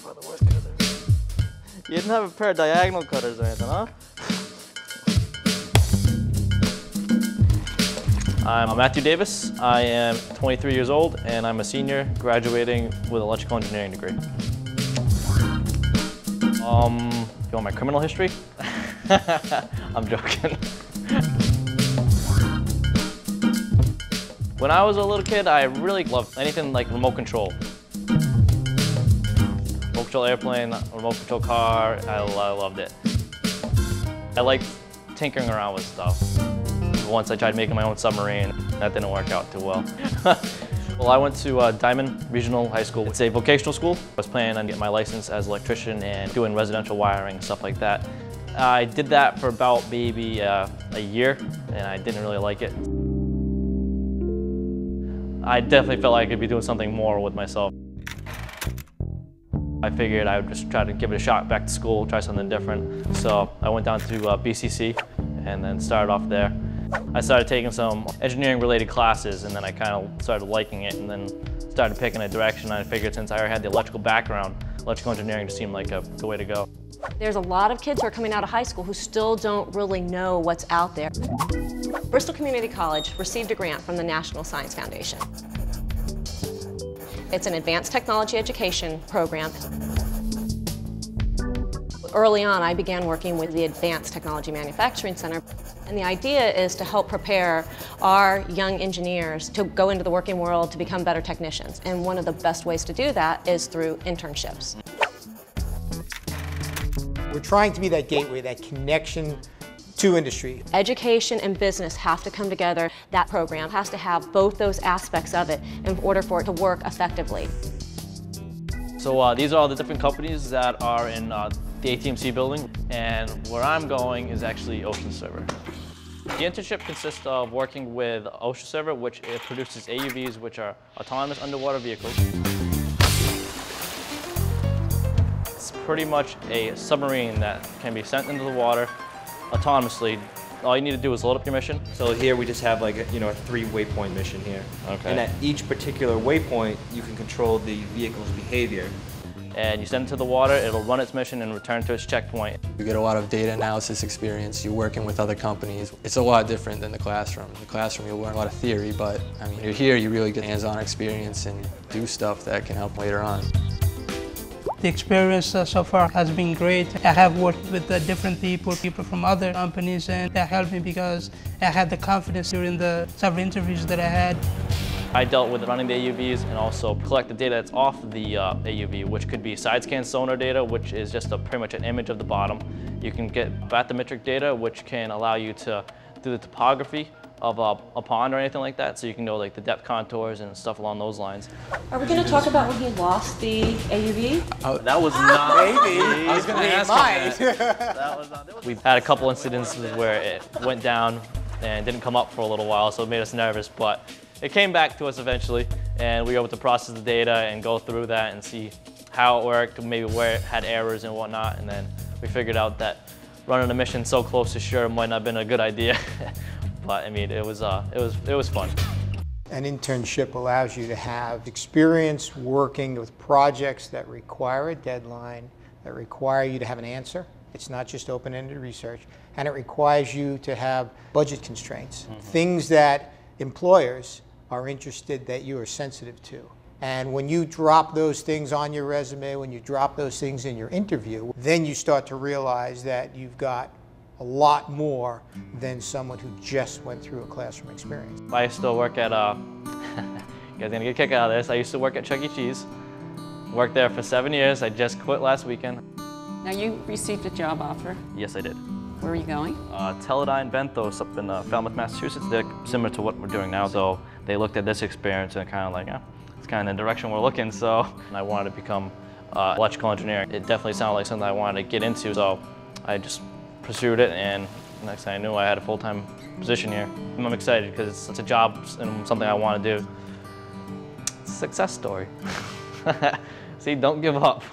Probably the worst cutters. You didn't have a pair of diagonal cutters or anything, huh? I'm Matthew Davis. I am 23 years old and I'm a senior graduating with an electrical engineering degree. You want my criminal history? I'm joking. When I was a little kid, I really loved anything like remote control. Remote control airplane, remote control car, I loved it. I liked tinkering around with stuff. Once I tried making my own submarine, that didn't work out too well. Well, I went to Diamond Regional High School. It's a vocational school. I was planning on getting my license as an electrician and doing residential wiring and stuff like that. I did that for about maybe a year, and I didn't really like it. I definitely felt like I could be doing something more with myself. I figured I would just try to give it a shot back to school, try something different. So I went down to BCC and then started off there. I started taking some engineering related classes and then I kind of started liking it and then started picking a direction. I figured since I already had the electrical background, electrical engineering just seemed like a good way to go. There's a lot of kids who are coming out of high school who still don't really know what's out there. Bristol Community College received a grant from the National Science Foundation. It's an advanced technology education program. Early on, I began working with the Advanced Technology Manufacturing Center. And the idea is to help prepare our young engineers to go into the working world to become better technicians. And one of the best ways to do that is through internships. We're trying to be that gateway, that connection to industry. Education and business have to come together. That program has to have both those aspects of it in order for it to work effectively. So these are all the different companies that are in the ATMC building, and where I'm going is actually Ocean Server. The internship consists of working with Ocean Server, which it produces AUVs, which are autonomous underwater vehicles. It's pretty much a submarine that can be sent into the water autonomously. All you need to do is load up your mission. So here we just have like a 3-waypoint mission here. Okay. And at each particular waypoint, you can control the vehicle's behavior. And you send it to the water, it'll run its mission and return to its checkpoint. You get a lot of data analysis experience, you're working with other companies. It's a lot different than the classroom. In the classroom you'll learn a lot of theory, but I mean, you're here, you really get hands-on experience and do stuff that can help later on. The experience so far has been great. I have worked with different people from other companies, and that helped me because I had the confidence during the several interviews that I had. I dealt with running the AUVs and also collect the data that's off the AUV, which could be side scan sonar data, which is just pretty much an image of the bottom. You can get bathymetric data, which can allow you to do the topography of a pond or anything like that, so you can know like the depth contours and stuff along those lines. Are we going to talk about when he lost the AUV? Oh, that was not Maybe. I was going to ask that was not. We've had a couple incidences where it went down and didn't come up for a little while, so it made us nervous, but it came back to us eventually, and we were able to process the data and go through that and see how it worked, maybe where it had errors and whatnot, and then we figured out that running a mission so close to shore might not have been a good idea. But I mean, it was fun. An internship allows you to have experience working with projects that require a deadline, that require you to have an answer. It's not just open-ended research, and it requires you to have budget constraints, things that employers are interested that you are sensitive to. And when you drop those things on your resume, when you drop those things in your interview, then you start to realize that you've got a lot more than someone who just went through a classroom experience. I used to work at, you guys are gonna get a kick out of this, I used to work at Chuck E. Cheese. Worked there for 7 years, I just quit last weekend. Now you received a job offer. Yes, I did. Where are you going? Teledyne Benthos up in Falmouth, Massachusetts. They're similar to what we're doing now, so they looked at this experience and kind of like, it's kind of the direction we're looking, so I wanted to become electrical engineering. It definitely sounded like something I wanted to get into, so I just pursued it, and next thing I knew, I had a full-time position here. I'm excited because it's a job and something I want to do. It's a success story. See, don't give up.